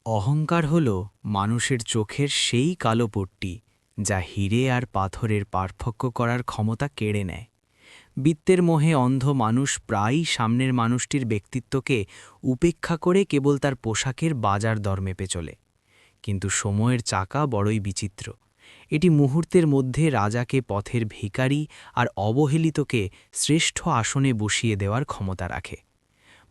অহংকার হল মানুষের চোখের সেই কালো পট্টি যা হীরে আর পাথরের পার্থক্য করার ক্ষমতা কেড়ে নেয়। বিত্তের মোহে অন্ধ মানুষ প্রায়ই সামনের মানুষটির ব্যক্তিত্বকে উপেক্ষা করে কেবল তার পোশাকের বাজার দর মেপে চলে। কিন্তু সময়ের চাকা বড়ই বিচিত্র। এটি মুহূর্তের মধ্যে রাজাকে পথের ভিখারি আর অবহেলিতকে শ্রেষ্ঠ আসনে বসিয়ে দেওয়ার ক্ষমতা রাখে।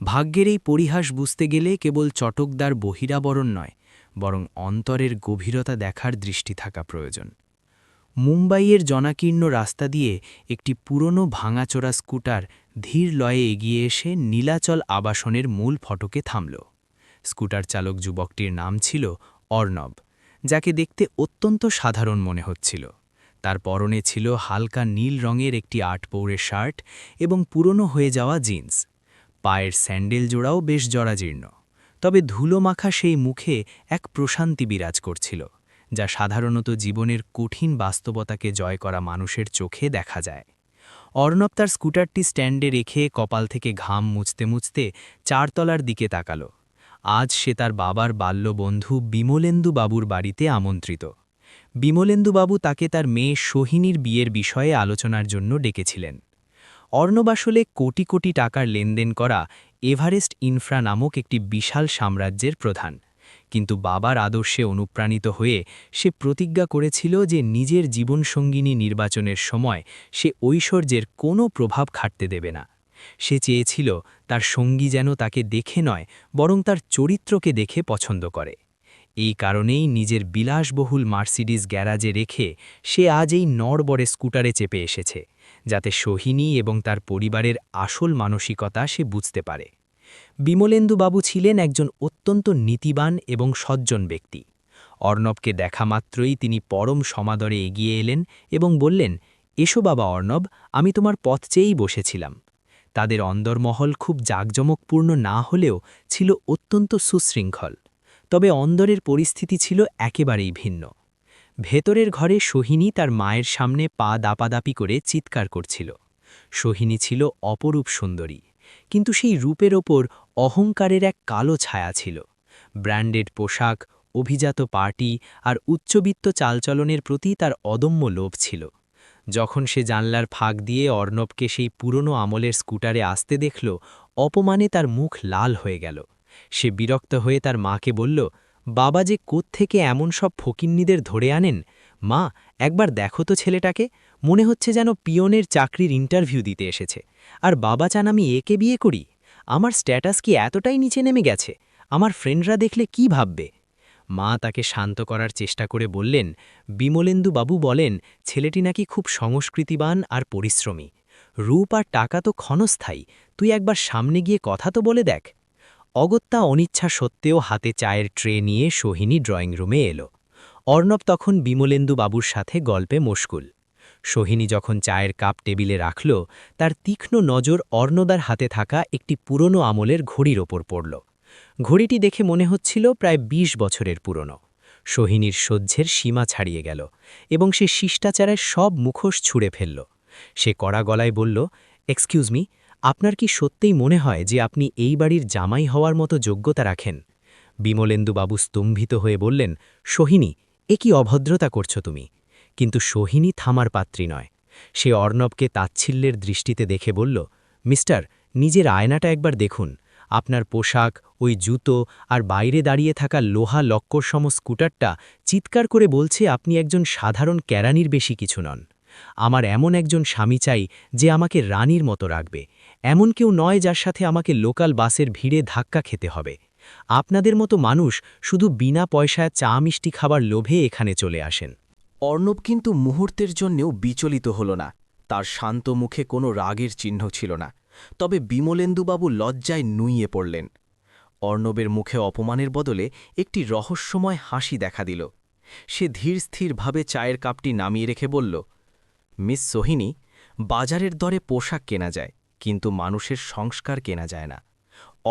ভাগ্যের এই পরিহাস বুঝতে গেলে কেবল চটকদার বহিরাবরণ নয়, বরং অন্তরের গভীরতা দেখার দৃষ্টি থাকা প্রয়োজন। মুম্বাইয়ের জনাকীর্ণ রাস্তা দিয়ে একটি পুরনো ভাঙাচোরা স্কুটার ধীর লয়ে এগিয়ে এসে নীলাচল আবাসনের মূল ফটকে থামল। স্কুটার চালক যুবকটির নাম ছিল অর্ণব, যাকে দেখতে অত্যন্ত সাধারণ মনে হচ্ছিল। তার পরনে ছিল হালকা নীল রঙের একটি আটপৌরে শার্ট এবং পুরনো হয়ে যাওয়া জিন্স। পায়ের স্যান্ডেল জোড়াও বেশ জরাজীর্ণ, তবে ধুলোমাখা সেই মুখে এক প্রশান্তি বিরাজ করছিল, যা সাধারণত জীবনের কঠিন বাস্তবতাকে জয় করা মানুষের চোখে দেখা যায়। অর্ণব তার স্কুটারটি স্ট্যান্ডে রেখে কপাল থেকে ঘাম মুছতে মুছতে চারতলার দিকে তাকাল। আজ সে তার বাবার বাল্যবন্ধু বিমলেন্দু বাবুর বাড়িতে আমন্ত্রিত। বিমলেন্দুবাবু তাকে তার মেয়ে সোহিনীর বিয়ের বিষয়ে আলোচনার জন্য ডেকেছিলেন। অর্ণব আসলে কোটি কোটি টাকার লেনদেন করা এভারেস্ট ইনফ্রা নামক একটি বিশাল সাম্রাজ্যের প্রধান, কিন্তু বাবার আদর্শে অনুপ্রাণিত হয়ে সে প্রতিজ্ঞা করেছিল যে নিজের জীবনসঙ্গিনী নির্বাচনের সময় সে ঐশ্বর্যের কোনো প্রভাব খাটতে দেবে না। সে চেয়েছিল তার সঙ্গী যেন তাকে দেখে নয়, বরং তার চরিত্রকে দেখে পছন্দ করে। এই কারণেই নিজের বিলাসবহুল মার্সিডিজ গ্যারাজে রেখে সে আজ এই নড়বড়ে স্কুটারে চেপে এসেছে, যাতে সোহিনী এবং তার পরিবারের আসল মানসিকতা সে বুঝতে পারে। বিমলেন্দুবাবু ছিলেন একজন অত্যন্ত নীতিবান এবং সজ্জন ব্যক্তি। অর্ণবকে দেখা মাত্রই তিনি পরম সমাদরে এগিয়ে এলেন এবং বললেন, এসো বাবা অর্ণব, আমি তোমার পথ চেয়েই বসেছিলাম। তাদের অন্দরমহল খুব জাঁকজমকপূর্ণ না হলেও ছিল অত্যন্ত সুশৃঙ্খল, তবে অন্দরের পরিস্থিতি ছিল একেবারেই ভিন্ন। ভেতরের ঘরে সোহিনী তার মায়ের সামনে পা দাপাদাপি করে চিৎকার করছিল। সোহিনী ছিল অপরূপ সুন্দরী, কিন্তু সেই রূপের ওপর অহংকারের এক কালো ছায়া ছিল। ব্র্যান্ডেড পোশাক, অভিজাত পার্টি আর উচ্চবিত্ত চালচলনের প্রতি তার অদম্য লোভ ছিল। যখন সে জানলার ফাঁক দিয়ে অর্ণবকে সেই পুরনো আমলের স্কুটারে আসতে দেখল, অপমানে তার মুখ লাল হয়ে গেল। সে বিরক্ত হয়ে তার মাকে বলল, বাবা যে কোত্থেকে এমন সব ফকিন্নিদের ধরে আনেন? মা, একবার দেখো তো ছেলেটাকে, মনে হচ্ছে যেন পিয়নের চাকরির ইন্টারভিউ দিতে এসেছে। আর বাবা চান আমি একে বিয়ে করি? আমার স্ট্যাটাস কি এতটাই নিচে নেমে গেছে? আমার ফ্রেন্ডরা দেখলে কি ভাববে? মা তাকে শান্ত করার চেষ্টা করে বললেন, বিমলেন্দু বাবু বলেন ছেলেটি নাকি খুব সংস্কৃতিবান আর পরিশ্রমী। রূপ আর টাকা তো ক্ষণস্থায়ী, তুই একবার সামনে গিয়ে কথা তো বলে দেখ। অগত্যা অনিচ্ছা সত্ত্বেও হাতে চায়ের ট্রে নিয়ে সোহিনী ড্রয়িং রুমে এলো। অর্ণব তখন বিমলেন্দু বাবুর সাথে গল্পে মশগুল। সোহিনী যখন চায়ের কাপ টেবিলে রাখল, তার তীক্ষ্ণ নজর অর্ণদার হাতে থাকা একটি পুরনো আমলের ঘড়ির ওপর পড়ল। ঘড়িটি দেখে মনে হচ্ছিল প্রায় ২০ বছরের পুরনো। সোহিনীর সহ্যের সীমা ছাড়িয়ে গেল এবং সে শিষ্টাচারের সব মুখোশ ছুঁড়ে ফেলল। সে কড়া গলায় বলল, এক্সকিউজ মি, আপনার কি সত্যিই মনে হয় যে আপনি এই বাড়ির জামাই হওয়ার মতো যোগ্যতা রাখেন? বিমলেন্দুবাবু স্তম্ভিত হয়ে বললেন, সোহিনী, এ কি অভদ্রতা করছো তুমি? কিন্তু সোহিনী থামার পাত্রী নয়। সে অর্ণবকে তাচ্ছিল্যের দৃষ্টিতে দেখে বলল, মিস্টার, নিজের আয়নাটা একবার দেখুন। আপনার পোশাক, ওই জুতো আর বাইরে দাঁড়িয়ে থাকা লোহা লক্করসম স্কুটারটা চিৎকার করে বলছে আপনি একজন সাধারণ কেরানির বেশি কিছু নন। আমার এমন একজন স্বামী চাই যে আমাকে রানীর মতো রাখবে, এমন কেউ নয় যার সাথে আমাকে লোকাল বাসের ভিড়ে ধাক্কা খেতে হবে। আপনাদের মতো মানুষ শুধু বিনা পয়সায় চা মিষ্টি খাবার লোভে এখানে চলে আসেন। অর্ণব কিন্তু মুহূর্তের জন্যেও বিচলিত হল না। তার শান্ত মুখে কোনো রাগের চিহ্ন ছিল না, তবে বিমলেন্দুবাবু লজ্জায় নুইয়ে পড়লেন। অর্ণবের মুখে অপমানের বদলে একটি রহস্যময় হাসি দেখা দিল। সে ধীরস্থিরভাবে চায়ের কাপটি নামিয়ে রেখে বলল, মিস সোহিনী, বাজারের দরে পোশাক কেনা যায়, কিন্তু মানুষের সংস্কার কেনা যায় না।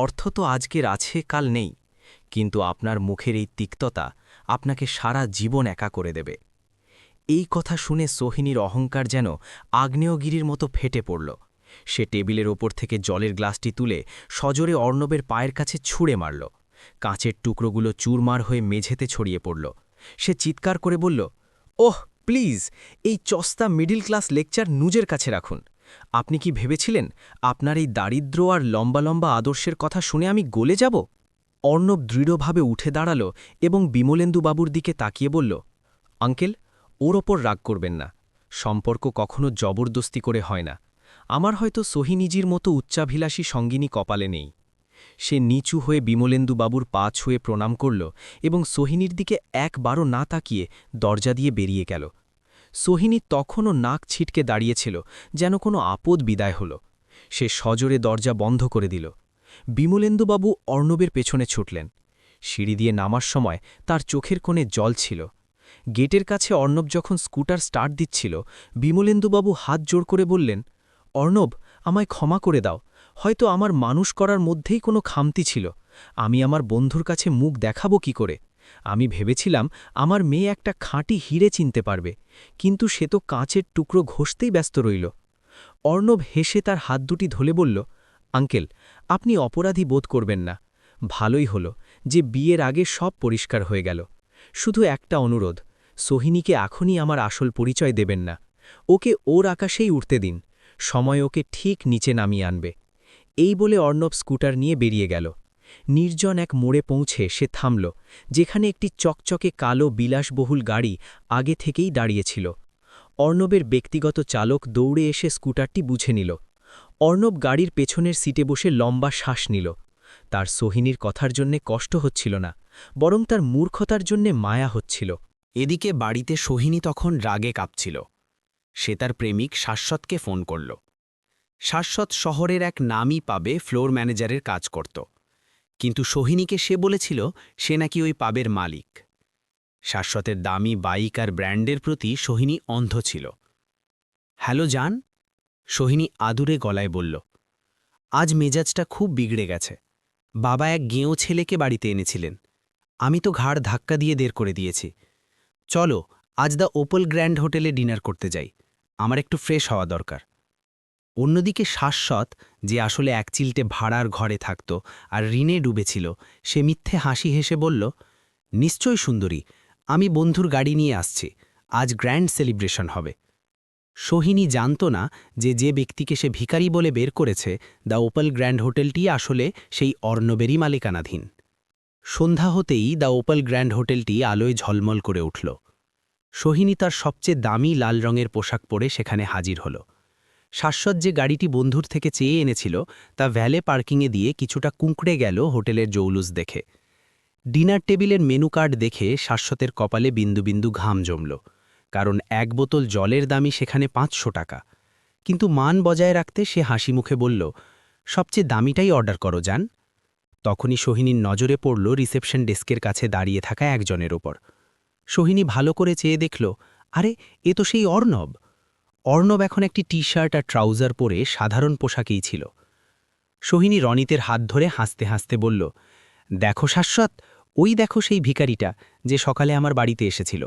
অর্থ তো আজকের আছে, কাল নেই, কিন্তু আপনার মুখের এই তিক্ততা আপনাকে সারা জীবন একা করে দেবে। এই কথা শুনে সোহিনীর অহংকার যেন আগ্নেয়গিরির মতো ফেটে পড়ল। সে টেবিলের ওপর থেকে জলের গ্লাসটি তুলে সজোরে অর্ণবের পায়ের কাছে ছুঁড়ে মারল। কাঁচের টুকরোগুলো চুরমার হয়ে মেঝেতে ছড়িয়ে পড়ল। সে চিৎকার করে বলল, ওহ প্লিজ, এই চস্তা মিডল ক্লাস লেকচার নিজের কাছে রাখুন। আপনি কি ভেবেছিলেন আপনার এই দারিদ্র আর লম্বা লম্বা আদর্শের কথা শুনে আমি গলে যাব? অর্ণব দৃঢ়ভাবে উঠে দাঁড়াল এবং বিমলেন্দুবাবুর দিকে তাকিয়ে বলল, আঙ্কেল, ওর ওপর রাগ করবেন না। সম্পর্ক কখনো জবরদস্তি করে হয় না। আমার হয়তো সোহিনীজির মতো উচ্চাভিলাষী সঙ্গিনী কপালে নেই। সে নিচু হয়ে বিমলেন্দুবাবুর পা ছুঁয়ে প্রণাম করল এবং সোহিনীর দিকে একবারও না তাকিয়ে দরজা দিয়ে বেরিয়ে গেল। সোহিনী তখনও নাক ছিটকে দাঁড়িয়েছিল, যেন কোনো আপদ বিদায় হল। সে সজোরে দরজা বন্ধ করে দিল। বিমলেন্দুবাবু অর্ণবের পেছনে ছুটলেন। সিঁড়ি দিয়ে নামার সময় তার চোখের কোণে জল ছিল। গেটের কাছে অর্ণব যখন স্কুটার স্টার্ট দিচ্ছিল, বিমলেন্দুবাবু হাত জোড় করে বললেন, অর্ণব, আমায় ক্ষমা করে দাও। হয়তো আমার মানুষ করার মধ্যেই কোনো খামতি ছিল। আমি আমার বন্ধুর কাছে মুখ দেখাবো কি করে? আমি ভেবেছিলাম আমার মেয়ে একটা খাঁটি হিরে চিনতে পারবে, কিন্তু সে তো কাঁচের টুকরো ঘষতেই ব্যস্ত রইল। অর্ণব হেসে তার হাত দুটি ধরে বলল, আঙ্কেল, আপনি অপরাধী বোধ করবেন না। ভালোই হলো যে বিয়ের আগে সব পরিষ্কার হয়ে গেল। শুধু একটা অনুরোধ, সোহিনীকে এখনই আমার আসল পরিচয় দেবেন না। ওকে ওর আকাশেই উঠতে দিন। সময় ওকে ঠিক নিচে নামিয়ে আনবে। এই বলে অর্ণব স্কুটার নিয়ে বেরিয়ে গেল। নির্জন এক মোড়ে পৌঁছে সে থামল, যেখানে একটি চকচকে কালো বিলাসবহুল গাড়ি আগে থেকেই দাঁড়িয়েছিল। অর্ণবের ব্যক্তিগত চালক দৌড়ে এসে স্কুটারটি বুঝে নিল। অর্ণব গাড়ির পেছনের সিটে বসে লম্বা শ্বাস নিল। তার সোহিনীর কথার জন্যে কষ্ট হচ্ছিল না, বরং তার মূর্খতার জন্যে মায়া হচ্ছিল। এদিকে বাড়িতে সোহিনী তখন রাগে কাঁপছিল। সে তার প্রেমিক শাশ্বতকে ফোন করল। শাশ্বত শহরের এক নামী পাবে ফ্লোর ম্যানেজারের কাজ করত, কিন্তু সোহিনীকে সে বলেছিল সে নাকি ওই পাবের মালিক। শাশ্বতের দামি বাইক আর ব্র্যান্ডের প্রতি সোহিনী অন্ধ ছিল। হ্যালো জান, সোহিনী আদুরে গলায় বলল, আজ মেজাজটা খুব বিগড়ে গেছে। বাবা এক গেঁয়ো ছেলেকে বাড়িতে এনেছিলেন। আমি তো ঘাড় ধাক্কা দিয়ে দের করে দিয়েছি। চলো আজ দ্য ওপল গ্র্যান্ড হোটেলে ডিনার করতে যাই, আমার একটু ফ্রেশ হওয়া দরকার। অন্যদিকে শাশ্বত, যে আসলে এক চিলটে ভাড়ার ঘরে থাকত আর ঋণে ডুবেছিল, সে মিথ্যে হাসি হেসে বলল, নিশ্চয় সুন্দরী, আমি বন্ধুর গাড়ি নিয়ে আসছি, আজ গ্র্যান্ড সেলিব্রেশন হবে। সোহিনী জানত না যে ব্যক্তিকে সে ভিখারি বলে বের করেছে, দ্য ওপল গ্র্যান্ড হোটেলটি আসলে সেই অর্ণবেরই মালিকানাধীন। সন্ধ্যা হতেই দ্য ওপল গ্র্যান্ড হোটেলটি আলোয় ঝলমল করে উঠল। সোহিনী তার সবচেয়ে দামি লাল রঙের পোশাক পরে সেখানে হাজির হল। শাশ্বত যে গাড়িটি বন্ধুর থেকে চেয়ে এনেছিল তা ভ্যালে পার্কিংয়ে দিয়ে কিছুটা কুঁকড়ে গেল হোটেলের জৌলুস দেখে। ডিনার টেবিলের মেনু কার্ড দেখে শাশ্বতের কপালে বিন্দু বিন্দু ঘাম জমল, কারণ এক বোতল জলের দামই সেখানে 500 টাকা। কিন্তু মান বজায় রাখতে সে হাসি মুখে বলল, সবচেয়ে দামিটাই অর্ডার করো যান। তখনই সোহিনীর নজরে পড়ল রিসেপশন ডেস্কের কাছে দাঁড়িয়ে থাকা একজনের ওপর। সোহিনী ভালো করে চেয়ে দেখল, আরে এ তো সেই অর্ণব। অর্ণব এখন একটি টি শার্ট আর ট্রাউজার পরে সাধারণ পোশাকেই ছিল। সোহিনী রনিতের হাত ধরে হাসতে হাসতে বলল, দেখো শাশ্বত, ওই দেখো সেই ভিখারিটা যে সকালে আমার বাড়িতে এসেছিল।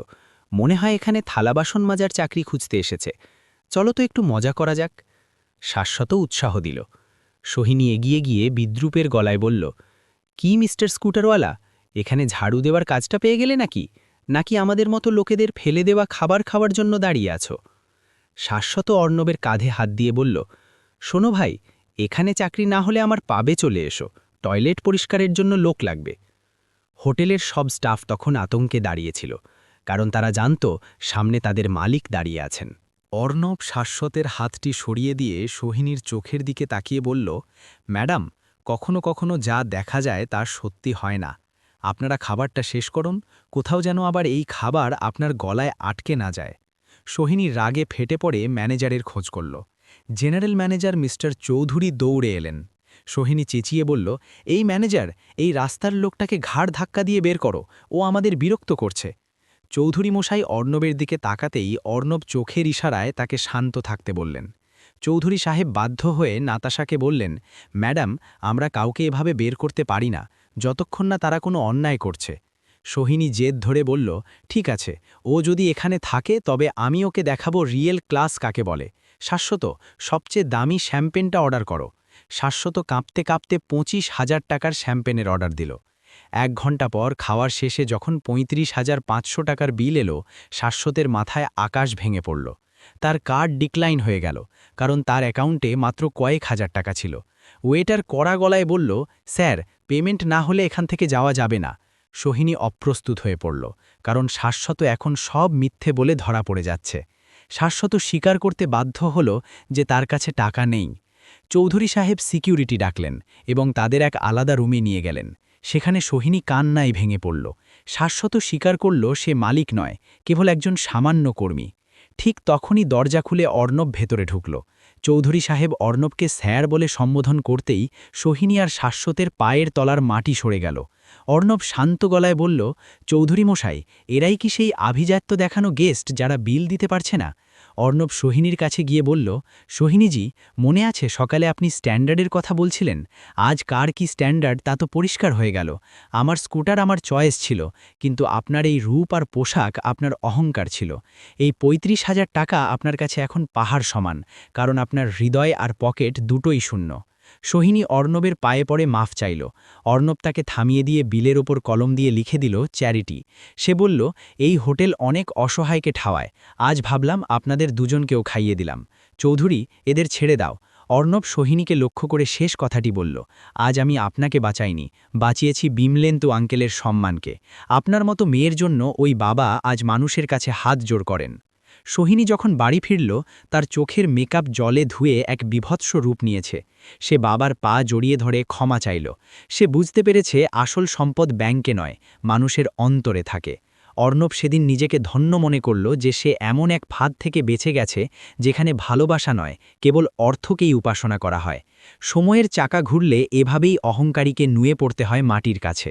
মনে হয় এখানে থালা বাসন মাজার চাকরি খুঁজতে এসেছে। চলো তো একটু মজা করা যাক। শাশ্বত উৎসাহ দিল। সোহিনী এগিয়ে গিয়ে বিদ্রূপের গলায় বলল, কি মিস্টার স্কুটারওয়ালা, এখানে ঝাড়ু দেওয়ার কাজটা পেয়ে গেলে নাকি আমাদের মতো লোকেদের ফেলে দেওয়া খাবার খাওয়ার জন্য দাঁড়িয়ে আছো? শাশ্বত অর্ণবের কাঁধে হাত দিয়ে বলল, শোনো ভাই, এখানে চাকরি না হলে আমার পাবে চলে এসো, টয়লেট পরিষ্কারের জন্য লোক লাগবে। হোটেলের সব স্টাফ তখন আতঙ্কে দাঁড়িয়েছিল, কারণ তারা জানত সামনে তাদের মালিক দাঁড়িয়ে আছেন। অর্ণব শাশ্বতের হাতটি সরিয়ে দিয়ে সোহিনীর চোখের দিকে তাকিয়ে বলল, ম্যাডাম, কখনো কখনো যা দেখা যায় তা সত্যি হয় না। আপনারা খাবারটা শেষ করুন, কোথাও যেন আবার এই খাবার আপনার গলায় আটকে না যায়। সোহিনী রাগে ফেটে পড়ে ম্যানেজারের খোঁজ করল। জেনারেল ম্যানেজার মিস্টার চৌধুরী দৌড়ে এলেন। সোহিনী চেঁচিয়ে বলল, এই ম্যানেজার, এই রাস্তার লোকটাকে ঘাড় ধাক্কা দিয়ে বের করো, ও আমাদের বিরক্ত করছে। চৌধুরী মশাই অর্ণবের দিকে তাকাতেই অর্ণব চোখের ইশারায় তাকে শান্ত থাকতে বললেন। চৌধুরী সাহেব বাধ্য হয়ে নাতাশাকে বললেন, ম্যাডাম, আমরা কাউকে এভাবে বের করতে পারি না, যতক্ষণ না তারা কোনো অন্যায় করছে। সোহিনী জেদ ধরে বলল, ঠিক আছে, ও যদি এখানে থাকে তবে আমি ওকে দেখাবো রিয়েল ক্লাস কাকে বলে। শাশ্বত, সবচেয়ে দামি শ্যাম্পেনটা অর্ডার করো। শাশ্বত কাঁপতে কাঁপতে 25,000 টাকার শ্যাম্পেনের অর্ডার দিল। 1 ঘন্টা পর খাওয়ার শেষে যখন ৩৫,৫০০ টাকার বিল এলো, শাশ্বতের মাথায় আকাশ ভেঙে পড়ল। তার কার্ড ডিক্লাইন হয়ে গেল, কারণ তার অ্যাকাউন্টে মাত্র কয়েক হাজার টাকা ছিল। ওয়েটার কড়া গলায় বলল, স্যার, পেমেন্ট না হলে এখান থেকে যাওয়া যাবে না। সোহিনী অপ্রস্তুত হয়ে পড়ল, কারণ শাশ্বত এখন সব মিথ্যে বলে ধরা পড়ে যাচ্ছে। শাশ্বত স্বীকার করতে বাধ্য হল যে তার কাছে টাকা নেই। চৌধুরী সাহেব সিকিউরিটি ডাকলেন এবং তাদের এক আলাদা রুমে নিয়ে গেলেন। সেখানে সোহিনী কান্নায় ভেঙে পড়ল। শাশ্বত স্বীকার করল সে মালিক নয়, কেবল একজন সামান্য কর্মী। ঠিক তখনই দরজা খুলে অর্ণব ভেতরে ঢুকল। চৌধুরী সাহেব অর্ণবকে স্যার বলে সম্বোধন করতেই সোহিনী আর শাশ্বতের পায়ের তলার মাটি সরে গেল। অর্ণব শান্ত গলায় বলল, চৌধুরী মশাই, এরাই কি সেই আভিজাত্য দেখানো গেস্ট যারা বিল দিতে পারছে না? অর্ণব সোহিনীর কাছে গিয়ে বলল, সোহিনীজি, মনে আছে সকালে আপনি স্ট্যান্ডার্ডের কথা বলছিলেন? আজ কার কি স্ট্যান্ডার্ড তা তো পরিষ্কার হয়ে গেল। আমার স্কুটার আমার চয়েস ছিল, কিন্তু আপনার এই রূপ আর পোশাক আপনার অহংকার ছিল। এই ৩৫,০০০ টাকা আপনার কাছে এখন পাহাড় সমান, কারণ আপনার হৃদয় আর পকেট দুটোই শূন্য। সোহিনী অর্ণবের পায়ে পড়ে মাফ চাইল। অর্ণব তাকে থামিয়ে দিয়ে বিলের ওপর কলম দিয়ে লিখে দিল, চ্যারিটি। সে বলল, এই হোটেল অনেক অসহায়কে ঠাওয়ায়, আজ ভাবলাম আপনাদের দুজনকেও খাইয়ে দিলাম। চৌধুরী, এদের ছেড়ে দাও। অর্ণব সোহিনীকে লক্ষ্য করে শেষ কথাটি বলল, আজ আমি আপনাকে বাঁচাইনি, বাঁচিয়েছি বিমলেন্তু আঙ্কেলের সম্মানকে। আপনার মতো মেয়ের জন্য ওই বাবা আজ মানুষের কাছে হাত জোড় করেন। সোহিনী যখন বাড়ি ফিরল, তার চোখের মেকআপ জলে ধুয়ে এক বিভৎস রূপ নিয়েছে। সে বাবার পা জড়িয়ে ধরে ক্ষমা চাইল। সে বুঝতে পেরেছে আসল সম্পদ ব্যাংকে নয়, মানুষের অন্তরে থাকে। অর্ণব সেদিন নিজেকে ধন্য মনে করল যে সে এমন এক ফাঁদ থেকে বেঁচে গেছে যেখানে ভালোবাসা নয়, কেবল অর্থকেই উপাসনা করা হয়। সময়ের চাকা ঘুরলে এভাবেই অহংকারীকে নুয়ে পড়তে হয় মাটির কাছে।